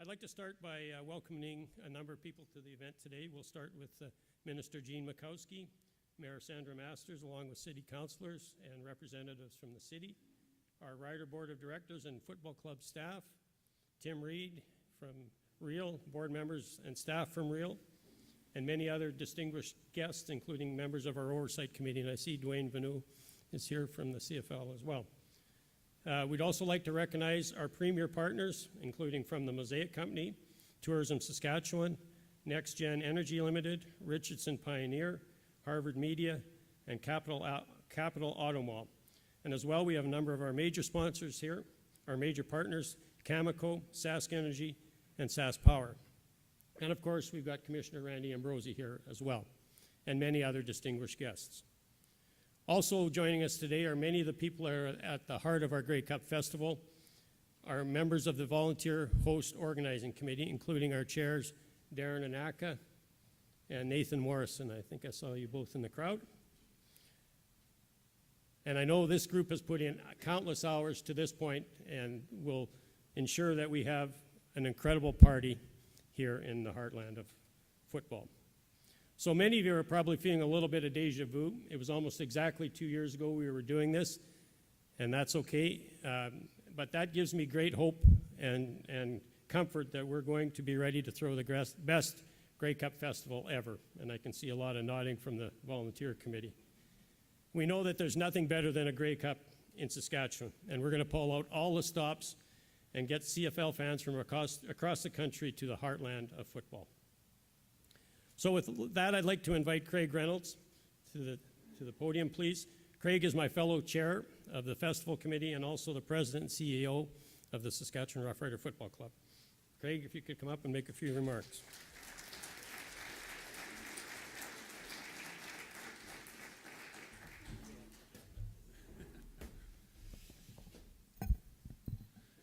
I'd like to start by welcoming a number of people to the event today. We'll start with Minister Jean Makowski, Mayor Sandra Masters, along with city councilors and representatives from the city, our Rider Board of Directors and Football Club staff, Tim Reed from Real, board members and staff from Real, and many other distinguished guests, including members of our Oversight Committee, and I see Dwayne Vanu is here from the CFL as well. We'd also like to recognize our premier partners, including from the Mosaic Company, Tourism Saskatchewan, Next Gen Energy Limited, Richardson Pioneer, Harvard Media, and Capital Auto Mall. And as well, we have a number of our major sponsors here, our major partners, Cameco, Sask Energy, and Sask Power. And of course, we've got Commissioner Randy Ambrosi here as well, and many other distinguished guests. Also joining us today are many of the people that are at the heart of our Grey Cup Festival, our members of the Volunteer Host Organizing Committee, including our chairs, Darren Anaka and Nathan Morrison. I think I saw you both in the crowd. And I know this group has put in countless hours to this point and will ensure that we have an incredible party here in the heartland of football. So many of you are probably feeling a little bit of deja vu. It was almost exactly 2 years ago we were doing this, and that's okay. But that gives me great hope and comfort that we're going to be ready to throw the best Grey Cup Festival ever. And I can see a lot of nodding from the volunteer committee. We know that there's nothing better than a Grey Cup in Saskatchewan, and we're going to pull out all the stops and get CFL fans from across the country to the heartland of football. So with that, I'd like to invite Craig Reynolds to the podium, please. Craig is my fellow chair of the Festival Committee and also the president and CEO of the Saskatchewan Roughrider Football Club. Craig, if you could come up and make a few remarks.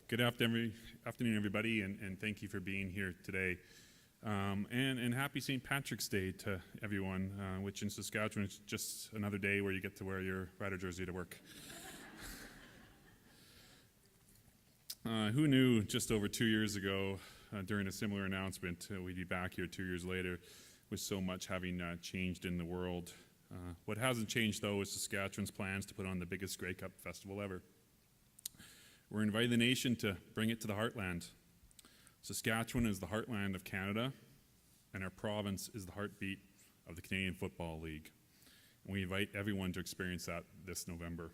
Good afternoon, everybody, and thank you for being here today. And happy St. Patrick's Day to everyone, which in Saskatchewan is just another day where you get to wear your Rider jersey to work. Who knew just over 2 years ago, during a similar announcement, we'd be back here 2 years later with so much having changed in the world. What hasn't changed, though, is Saskatchewan's plans to put on the biggest Grey Cup festival ever. We're inviting the nation to bring it to the heartland. Saskatchewan is the heartland of Canada, and our province is the heartbeat of the Canadian Football League. And we invite everyone to experience that this November.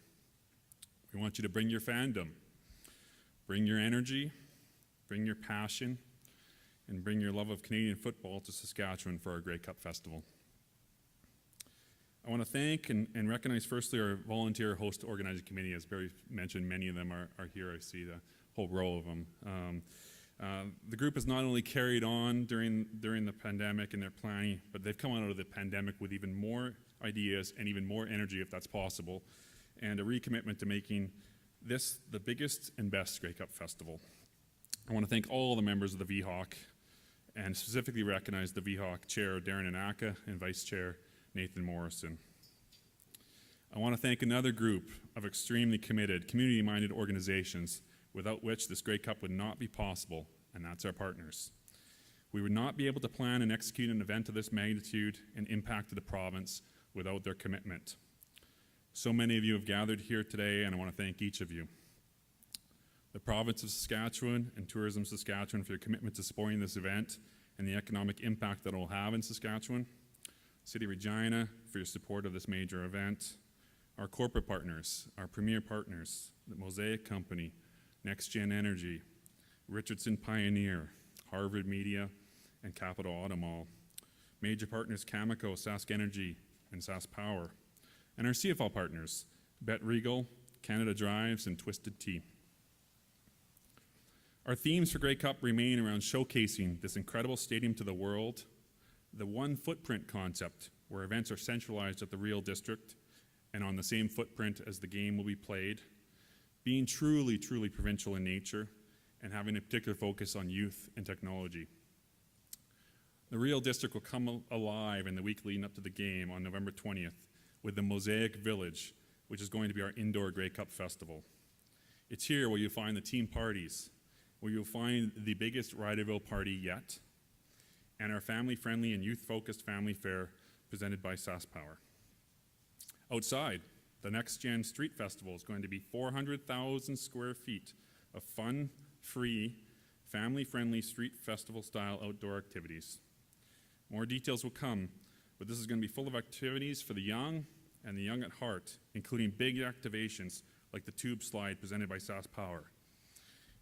We want you to bring your fandom, bring your energy, bring your passion, and bring your love of Canadian football to Saskatchewan for our Grey Cup Festival. I want to thank and recognize firstly our Volunteer Host Organizing Committee. As Barry mentioned, many of them are here. I see the whole row of them. The group has not only carried on during the pandemic and their planning, but they've come out of the pandemic with even more ideas and even more energy, if that's possible, and a recommitment to making this the biggest and best Grey Cup Festival. I want to thank all the members of the VHOC and specifically recognize the VHOC Chair, Darren Anaka, and Vice Chair, Nathan Morrison. I want to thank another group of extremely committed, community-minded organizations without which this Grey Cup would not be possible, and that's our partners. We would not be able to plan and execute an event of this magnitude and impact to the province without their commitment. So many of you have gathered here today, and I want to thank each of you. The province of Saskatchewan and Tourism Saskatchewan for your commitment to supporting this event and the economic impact that it will have in Saskatchewan. City Regina for your support of this major event. Our corporate partners, our premier partners, the Mosaic Company, Next Gen Energy, Richardson Pioneer, Harvard Media, and Capital Auto Mall. Major partners Cameco, Sask Energy, and Sask Power. And our CFL partners, Bet Regal, Canada Drives, and Twisted Tea. Our themes for Grey Cup remain around showcasing this incredible stadium to the world, the one footprint concept, where events are centralized at the Real District and on the same footprint as the game will be played, being truly, truly provincial in nature, and having a particular focus on youth and technology. The Real District will come alive in the week leading up to the game on November 20th with the Mosaic Village, which is going to be our indoor Grey Cup Festival. It's here where you'll find the team parties where you'll find the biggest Riderville party yet, and our family-friendly and youth-focused family fair presented by SaskPower. Outside, the Next Gen Street Festival is going to be 400,000 square feet of fun, free, family-friendly street festival-style outdoor activities. More details will come, but this is going to be full of activities for the young and the young at heart, including big activations like the tube slide presented by SaskPower.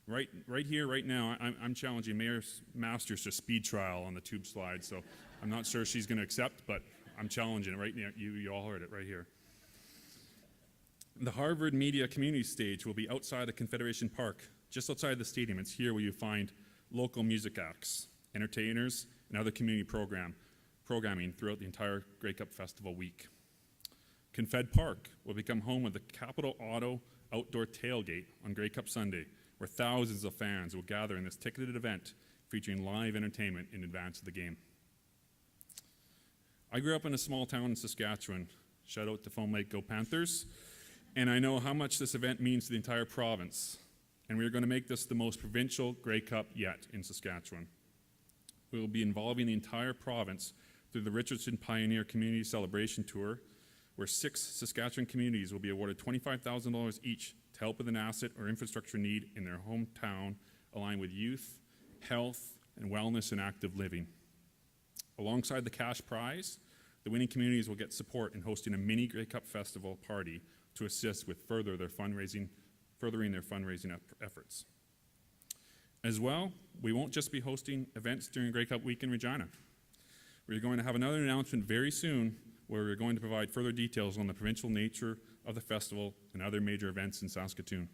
Right here, right now, I'm challenging Mayor Masters to speed trial on the tube slide, so I'm not sure she's going to accept, but I'm challenging it right now. You all heard it right here. The Harvard Media Community Stage will be outside of Confederation Park, just outside the stadium. It's here where you find local music acts, entertainers, and other community programming throughout the entire Grey Cup Festival week. Confed Park will become home of the Capital Auto Outdoor Tailgate on Grey Cup Sunday, where thousands of fans will gather in this ticketed event featuring live entertainment in advance of the game. I grew up in a small town in Saskatchewan. Shout out to Foam Lake Go Panthers. And I know how much this event means to the entire province. And we are going to make this the most provincial Grey Cup yet in Saskatchewan. We will be involving the entire province through the Richardson Pioneer Community Celebration Tour, where 6 Saskatchewan communities will be awarded $25,000 each to help with an asset or infrastructure need in their hometown, aligned with youth, health, and wellness and active living. Alongside the cash prize, the winning communities will get support in hosting a mini Grey Cup Festival party to assist with furthering their fundraising efforts. As well, we won't just be hosting events during Grey Cup week in Regina. We're going to have another announcement very soon where we're going to provide further details on the provincial nature of the festival and other major events in Saskatoon.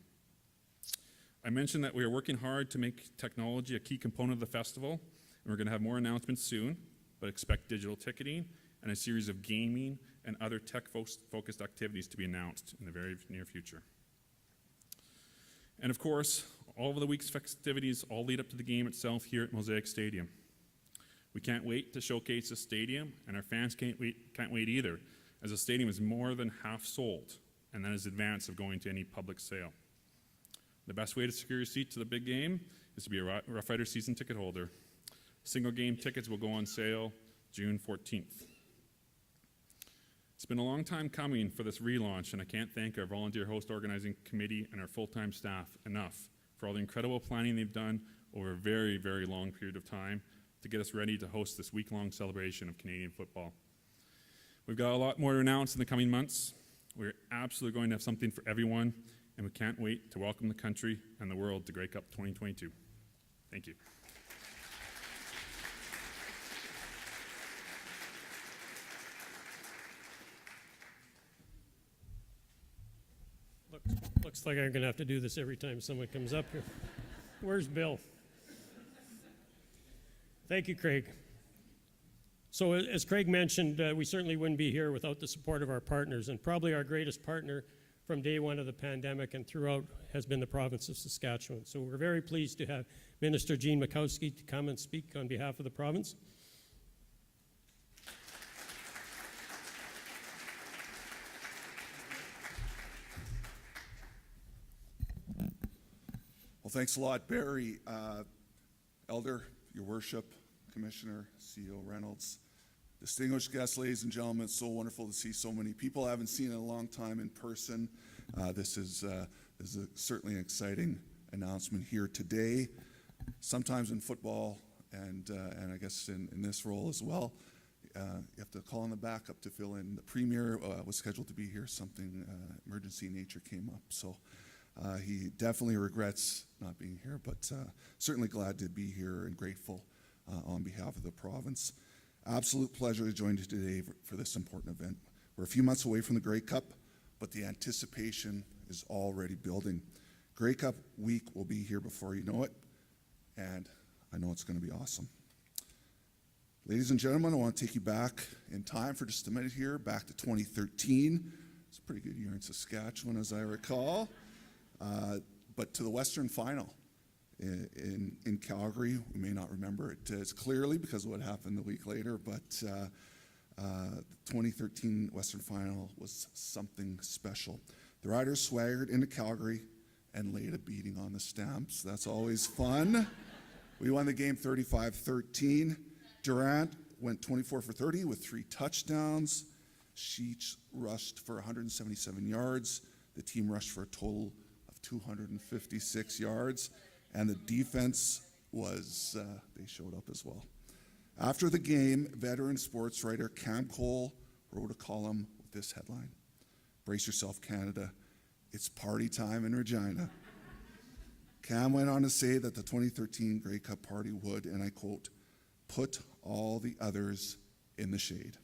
I mentioned that we are working hard to make technology a key component of the festival, and we're going to have more announcements soon, but expect digital ticketing and a series of gaming and other tech-focused activities to be announced in the very near future. And of course, all of the week's festivities all lead up to the game itself here at Mosaic Stadium. We can't wait to showcase the stadium, and our fans can't wait either, as the stadium is more than half sold, and that is in advance of going to any public sale. The best way to secure your seat to the big game is to be a Roughriders season ticket holder. Single game tickets will go on sale June 14th. It's been a long time coming for this relaunch, and I can't thank our volunteer host organizing committee and our full-time staff enough for all the incredible planning they've done over a very, very long period of time to get us ready to host this week-long celebration of Canadian football. We've got a lot more to announce in the coming months. We're absolutely going to have something for everyone, and we can't wait to welcome the country and the world to Grey Cup 2022. Thank you. Looks like I'm going to have to do this every time someone comes up here. Where's Bill? Thank you, Craig. So as Craig mentioned, we certainly wouldn't be here without the support of our partners, and probably our greatest partner from day one of the pandemic and throughout has been the province of Saskatchewan. So we're very pleased to have Minister Jean Makowski to come and speak on behalf of the province. Well, thanks a lot, Barry. Elder, Your Worship, Commissioner, CEO Reynolds, distinguished guests, ladies and gentlemen, it's so wonderful to see so many people I haven't seen in a long time in person. This is certainly an exciting announcement here today. Sometimes in football, and I guess in this role as well, you have to call on the backup to fill in. The Premier was scheduled to be here. Something emergency nature came up, so he definitely regrets not being here, but certainly glad to be here and grateful on behalf of the province. Absolute pleasure to join you today for this important event. We're a few months away from the Grey Cup, but the anticipation is already building. Grey Cup week will be here before you know it, and I know it's going to be awesome. Ladies and gentlemen, I want to take you back in time for just a minute here, back to 2013. It's a pretty good year in Saskatchewan, as I recall. But to the Western Final in Calgary. We may not remember it as clearly because of what happened the week later, but the 2013 Western Final was something special. The Riders swaggered into Calgary and laid a beating on the Stamps. That's always fun. We won the game 35-13. Durant went 24 for 30 with 3 touchdowns. Sheets rushed for 177 yards. The team rushed for a total of 256 yards. And the defense was, they showed up as well. After the game, veteran sports writer Cam Cole wrote a column with this headline: "Brace yourself, Canada. It's party time in Regina." Cam went on to say that the 2013 Grey Cup party would, and I quote, "put all the others in the shade."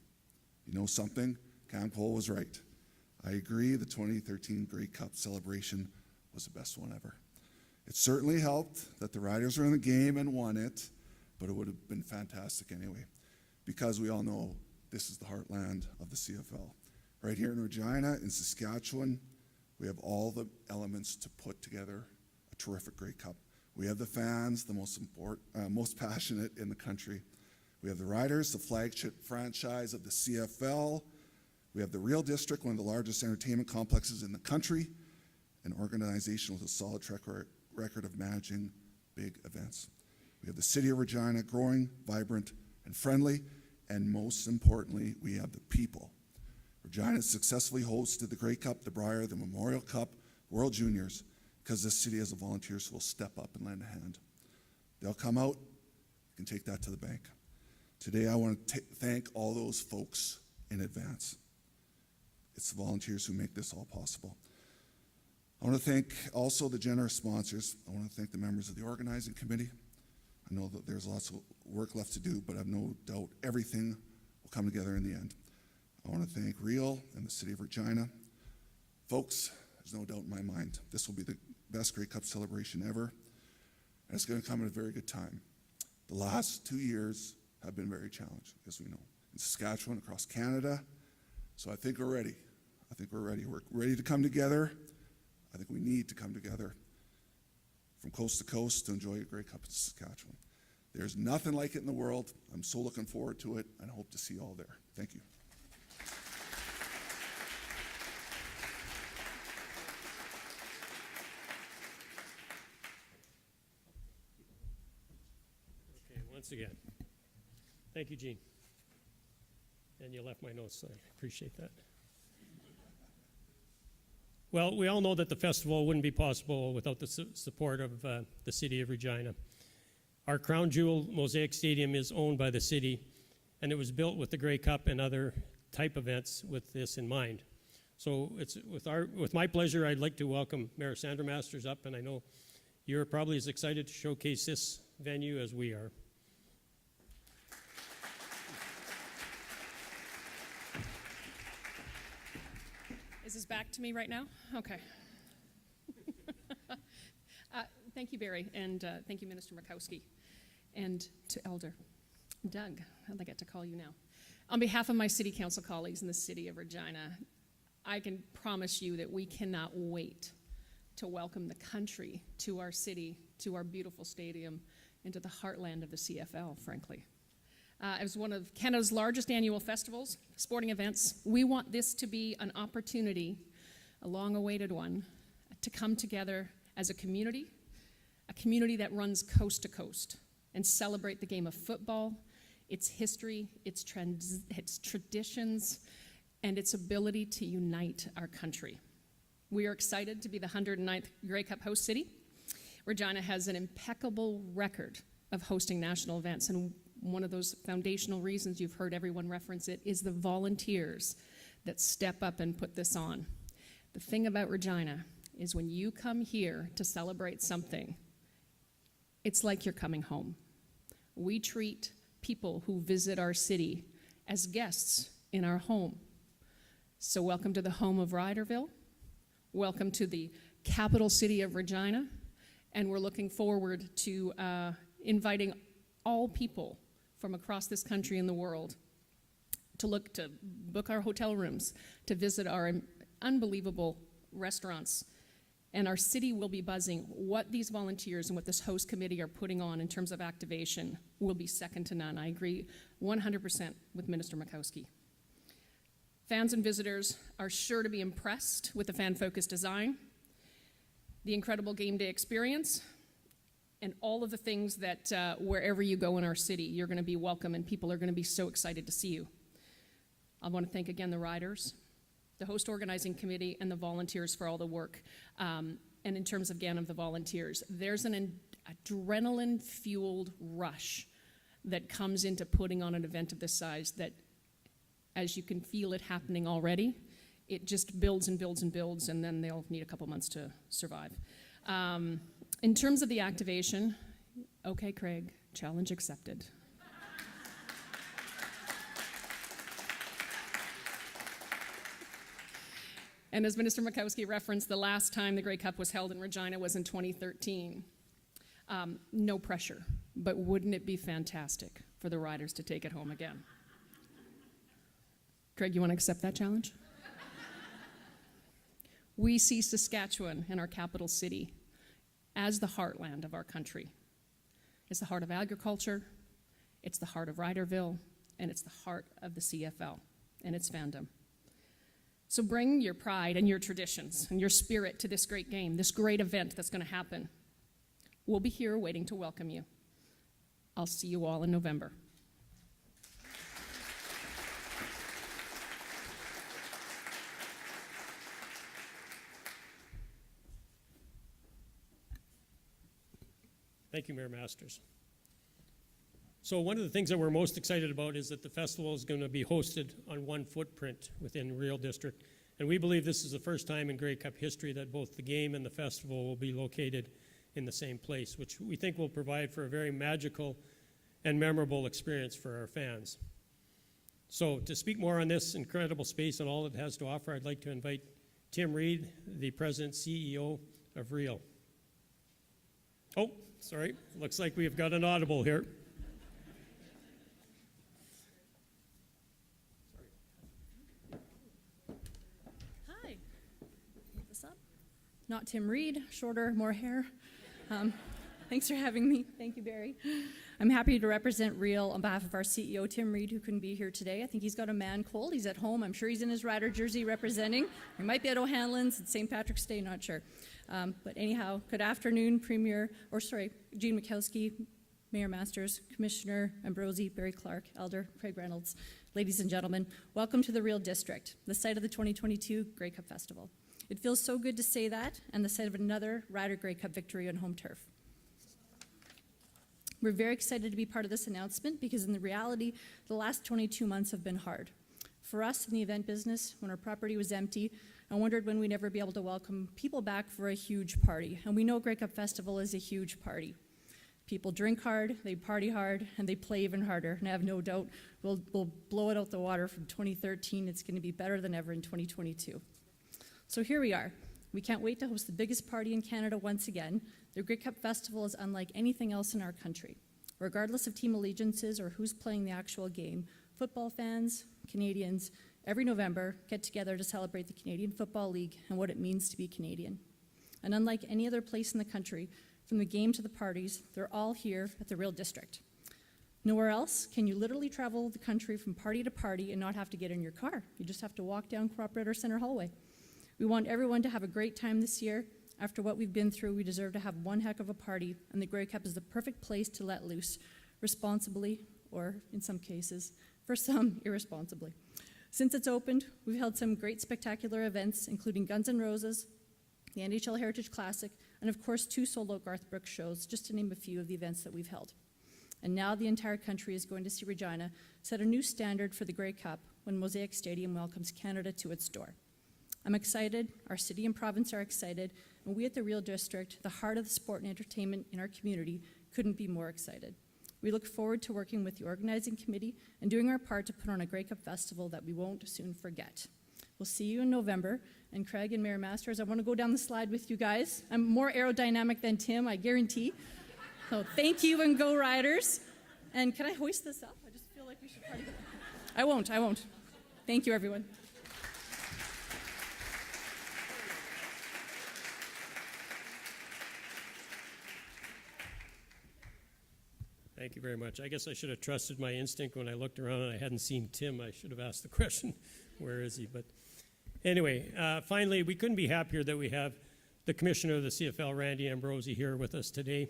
You know something? Cam Cole was right. I agree, the 2013 Grey Cup celebration was the best one ever. It certainly helped that the Riders were in the game and won it, but it would have been fantastic anyway, because we all know this is the heartland of the CFL. Right here in Regina, in Saskatchewan, we have all the elements to put together a terrific Grey Cup. We have the fans, the most passionate in the country. We have the Riders, the flagship franchise of the CFL. We have the Real District, one of the largest entertainment complexes in the country, an organization with a solid track record of managing big events. We have the city of Regina, growing, vibrant, and friendly, and most importantly, we have the people. Regina successfully hosted the Grey Cup, the Brier, the Memorial Cup, World Juniors, because this city has the volunteers who will step up and lend a hand. They'll come out, you can take that to the bank. Today I want to thank all those folks in advance. It's the volunteers who make this all possible. I want to thank also the generous sponsors. I want to thank the members of the organizing committee. I know that there's lots of work left to do, but I have no doubt everything will come together in the end. I want to thank Real and the city of Regina. Folks, there's no doubt in my mind, this will be the best Grey Cup celebration ever, and it's going to come at a very good time. The last 2 years have been very challenging, as we know, in Saskatchewan, across Canada, so I think we're ready. I think we're ready. We're ready to come together. I think we need to come together from coast to coast to enjoy a Grey Cup in Saskatchewan. There's nothing like it in the world. I'm so looking forward to it, and I hope to see you all there. Thank you. Okay, once again, thank you, Gene. And you left my notes, so I appreciate that. Well, we all know that the festival wouldn't be possible without the support of the city of Regina. Our crown jewel Mosaic Stadium is owned by the city, and it was built with the Grey Cup and other type events with this in mind. So it's with my pleasure, I'd like to welcome Mayor Sandra Masters up, and I know you're probably as excited to showcase this venue as we are. Is this back to me right now? Okay. Thank you, Barry, and thank you, Minister Makowski, and to Elder Doug, I get to call you now. On behalf of my city council colleagues in the city of Regina, I can promise you that we cannot wait to welcome the country to our city, to our beautiful stadium, and to the heartland of the CFL, frankly. As one of Canada's largest annual festivals, sporting events, we want this to be an opportunity, a long-awaited one, to come together as a community that runs coast to coast, and celebrate the game of football, its history, its traditions, and its ability to unite our country. We are excited to be the 109th Grey Cup host city. Regina has an impeccable record of hosting national events, and one of those foundational reasons you've heard everyone reference it is the volunteers that step up and put this on. The thing about Regina is when you come here to celebrate something, it's like you're coming home. We treat people who visit our city as guests in our home. So welcome to the home of Riderville. Welcome to the capital city of Regina. And we're looking forward to inviting all people from across this country and the world to book our hotel rooms, to visit our unbelievable restaurants. And our city will be buzzing. What these volunteers and what this host committee are putting on in terms of activation will be second to none. I agree 100% with Minister Makowski. Fans and visitors are sure to be impressed with the fan-focused design. the incredible game day experience, and all of the things that wherever you go in our city, you're going to be welcome and people are going to be so excited to see you. I want to thank again the riders, the host organizing committee, and the volunteers for all the work. And in terms, again, of the volunteers, there's an adrenaline-fueled rush that comes into putting on an event of this size that, as you can feel it happening already, it just builds and builds and builds, and then they'll need a couple months to survive. In terms of the activation, okay, Craig, challenge accepted. And as Minister Makowski referenced, the last time the Grey Cup was held in Regina was in 2013. No pressure, but wouldn't it be fantastic for the riders to take it home again? Craig, you want to accept that challenge? We see Saskatchewan and our capital city as the heartland of our country. It's the heart of agriculture, it's the heart of Riderville, and it's the heart of the CFL and its fandom. So bring your pride and your traditions and your spirit to this great game, this great event that's going to happen. We'll be here waiting to welcome you. I'll see you all in November. Thank you, Mayor Masters. So one of the things that we're most excited about is that the festival is going to be hosted on one footprint within Real District. And we believe this is the first time in Grey Cup history that both the game and the festival will be located in the same place, which we think will provide for a very magical and memorable experience for our fans. So to speak more on this incredible space and all it has to offer, I'd like to invite Tim Reed, the President CEO of Real. Oh, sorry, looks like we've got an audible here. Hi. Put this up. Not Tim Reed, shorter, more hair. Thanks for having me. Thank you, Barry. I'm happy to represent Real on behalf of our CEO, Tim Reed, who couldn't be here today. I think he's got a man cold. He's at home. I'm sure he's in his Rider jersey representing. He might be at O'Hanlon's. It's St. Patrick's Day, not sure. But anyhow, good afternoon, Jean Makowski, Mayor Masters, Commissioner Ambrosi, Barry Clark, Elder Craig Reynolds. Ladies and gentlemen, welcome to the Real District, the site of the 2022 Grey Cup Festival. It feels so good to say that, and the site of another Rider Grey Cup victory on home turf. We're very excited to be part of this announcement because in the reality, the last 22 months have been hard. For us in the event business, when our property was empty, I wondered when we'd ever be able to welcome people back for a huge party. And we know Grey Cup Festival is a huge party. People drink hard, they party hard, and they play even harder. And I have no doubt we'll blow it out the water from 2013. It's going to be better than ever in 2022. So here we are. We can't wait to host the biggest party in Canada once again. The Grey Cup Festival is unlike anything else in our country. Regardless of team allegiances or who's playing the actual game, football fans, Canadians, every November get together to celebrate the Canadian Football League and what it means to be Canadian. And unlike any other place in the country, from the game to the parties, they're all here at the Real District. Nowhere else can you literally travel the country from party to party and not have to get in your car. You just have to walk down Cooperator Center hallway. We want everyone to have a great time this year. After what we've been through, we deserve to have one heck of a party, and the Grey Cup is the perfect place to let loose, responsibly, or in some cases, for some, irresponsibly. Since it's opened, we've held some great spectacular events, including Guns N' Roses, the NHL Heritage Classic, and of course 2 solo Garth Brooks shows, just to name a few of the events that we've held. And now the entire country is going to see Regina set a new standard for the Grey Cup when Mosaic Stadium welcomes Canada to its door. I'm excited, our city and province are excited, and we at the Real District, the heart of the sport and entertainment in our community, couldn't be more excited. We look forward to working with the organizing committee and doing our part to put on a Grey Cup Festival that we won't soon forget. We'll see you in November, and Craig and Mayor Masters, I want to go down the slide with you guys. I'm more aerodynamic than Tim, I guarantee. So thank you and go Riders. And can I hoist this up? I just feel like we should party. I won't. Thank you, everyone. Thank you very much. I guess I should have trusted my instinct when I looked around and I hadn't seen Tim. I should have asked the question, where is he? But anyway, finally, we couldn't be happier that we have the Commissioner of the CFL, Randy Ambrosi, here with us today.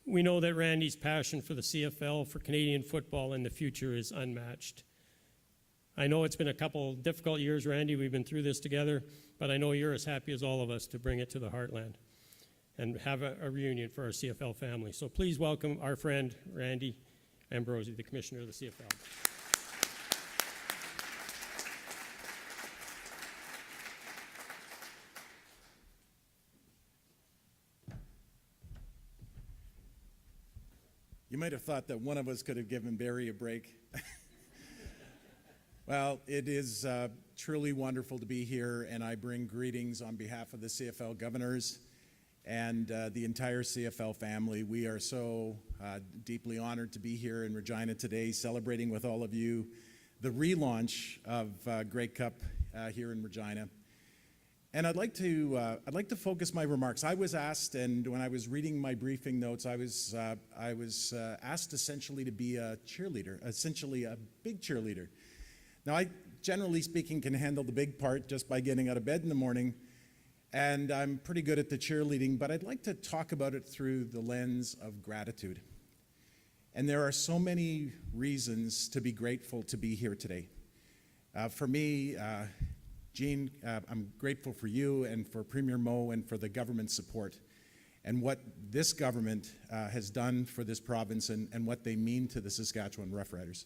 We know that Randy's passion for the CFL, for Canadian football, and the future is unmatched. I know it's been a couple difficult years, Randy. We've been through this together, but I know you're as happy as all of us to bring it to the heartland and have a reunion for our CFL family. So please welcome our friend, Randy Ambrosi, the Commissioner of the CFL. You might have thought that one of us could have given Barry a break. Well, it is truly wonderful to be here, and I bring greetings on behalf of the CFL governors and the entire CFL family. We are so deeply honored to be here in Regina today, celebrating with all of you the relaunch of Grey Cup here in Regina. And I'd like to focus my remarks. I was asked, and when I was reading my briefing notes, I was asked essentially to be a cheerleader, essentially a big cheerleader. Now, I, generally speaking, can handle the big part just by getting out of bed in the morning, and I'm pretty good at the cheerleading, but I'd like to talk about it through the lens of gratitude. And there are so many reasons to be grateful to be here today. For me, Jean, I'm grateful for you and for Premier Moe and for the government support and what this government has done for this province and what they mean to the Saskatchewan Roughriders.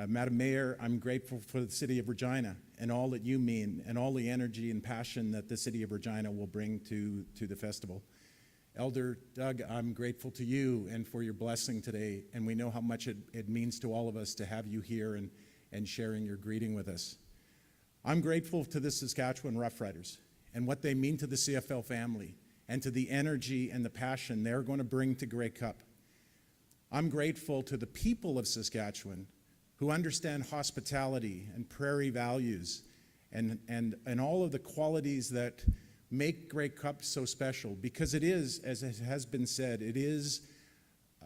Madam Mayor, I'm grateful for the City of Regina and all that you mean and all the energy and passion that the City of Regina will bring to the festival. Elder Doug, I'm grateful to you and for your blessing today, and we know how much it means to all of us to have you here and sharing your greeting with us. I'm grateful to the Saskatchewan Roughriders and what they mean to the CFL family and to the energy and the passion they're going to bring to Grey Cup. I'm grateful to the people of Saskatchewan who understand hospitality and prairie values and all of the qualities that make Grey Cup so special, because it is, as it has been said, it is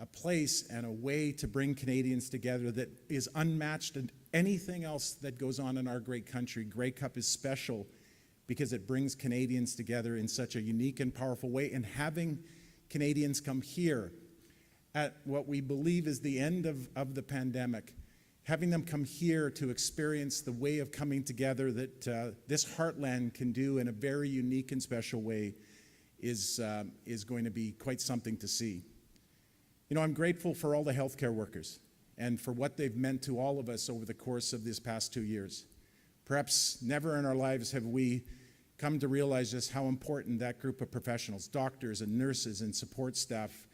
a place and a way to bring Canadians together that is unmatched in anything else that goes on in our great country. Grey Cup is special because it brings Canadians together in such a unique and powerful way. And having Canadians come here at what we believe is the end of the pandemic, having them come here to experience the way of coming together that this heartland can do in a very unique and special way is going to be quite something to see. You know, I'm grateful for all the healthcare workers and for what they've meant to all of us over the course of this past 2 years. Perhaps never in our lives have we come to realize just how important that group of professionals, doctors and nurses and support staff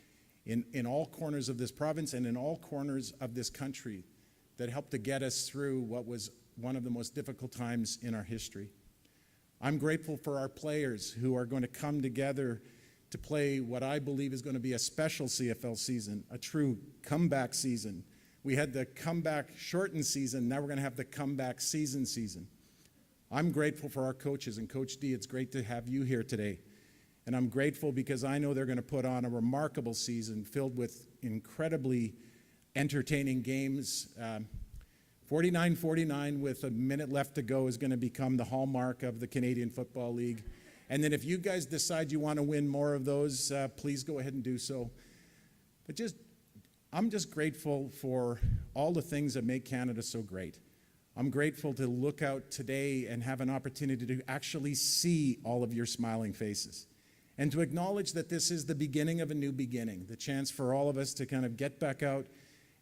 in all corners of this province and in all corners of this country that helped to get us through what was one of the most difficult times in our history. I'm grateful for our players who are going to come together to play what I believe is going to be a special CFL season, a true comeback season. We had the comeback shortened season, now we're going to have the comeback season. I'm grateful for our coaches, and Coach D, it's great to have you here today. And I'm grateful because I know they're going to put on a remarkable season filled with incredibly entertaining games. 49-49 with a minute left to go is going to become the hallmark of the Canadian Football League. And then if you guys decide you want to win more of those, please go ahead and do so. But I'm just grateful for all the things that make Canada so great. I'm grateful to look out today and have an opportunity to actually see all of your smiling faces and to acknowledge that this is the beginning of a new beginning, the chance for all of us to kind of get back out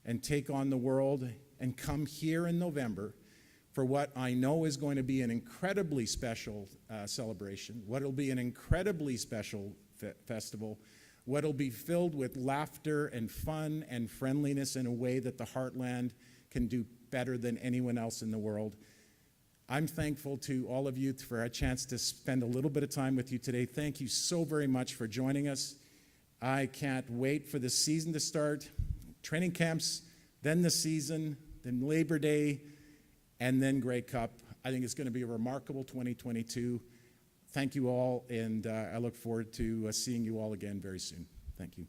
and take on the world and come here in November for what I know is going to be an incredibly special celebration, what will be an incredibly special festival, what will be filled with laughter and fun and friendliness in a way that the Heartland can do better than anyone else in the world. I'm thankful to all of you for a chance to spend a little bit of time with you today. Thank you so very much for joining us. I can't wait for the season to start. Training camps, then the season, then Labor Day, and then Grey Cup. I think it's going to be a remarkable 2022. Thank you all, and I look forward to seeing you all again very soon. Thank you.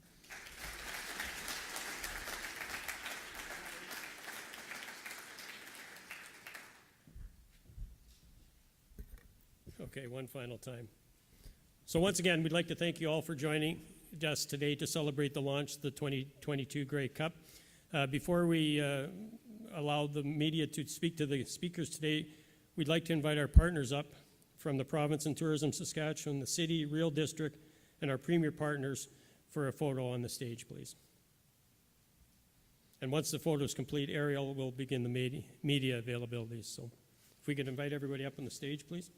Okay, one final time. So once again, we'd like to thank you all for joining us today to celebrate the launch of the 2022 Grey Cup. Before we allow the media to speak to the speakers today, we'd like to invite our partners up from the province and Tourism Saskatchewan, the city, Real District, and our premier partners for a photo on the stage, please. And once the photo is complete, Ariel will begin the media availabilities. So if we could invite everybody up on the stage, please.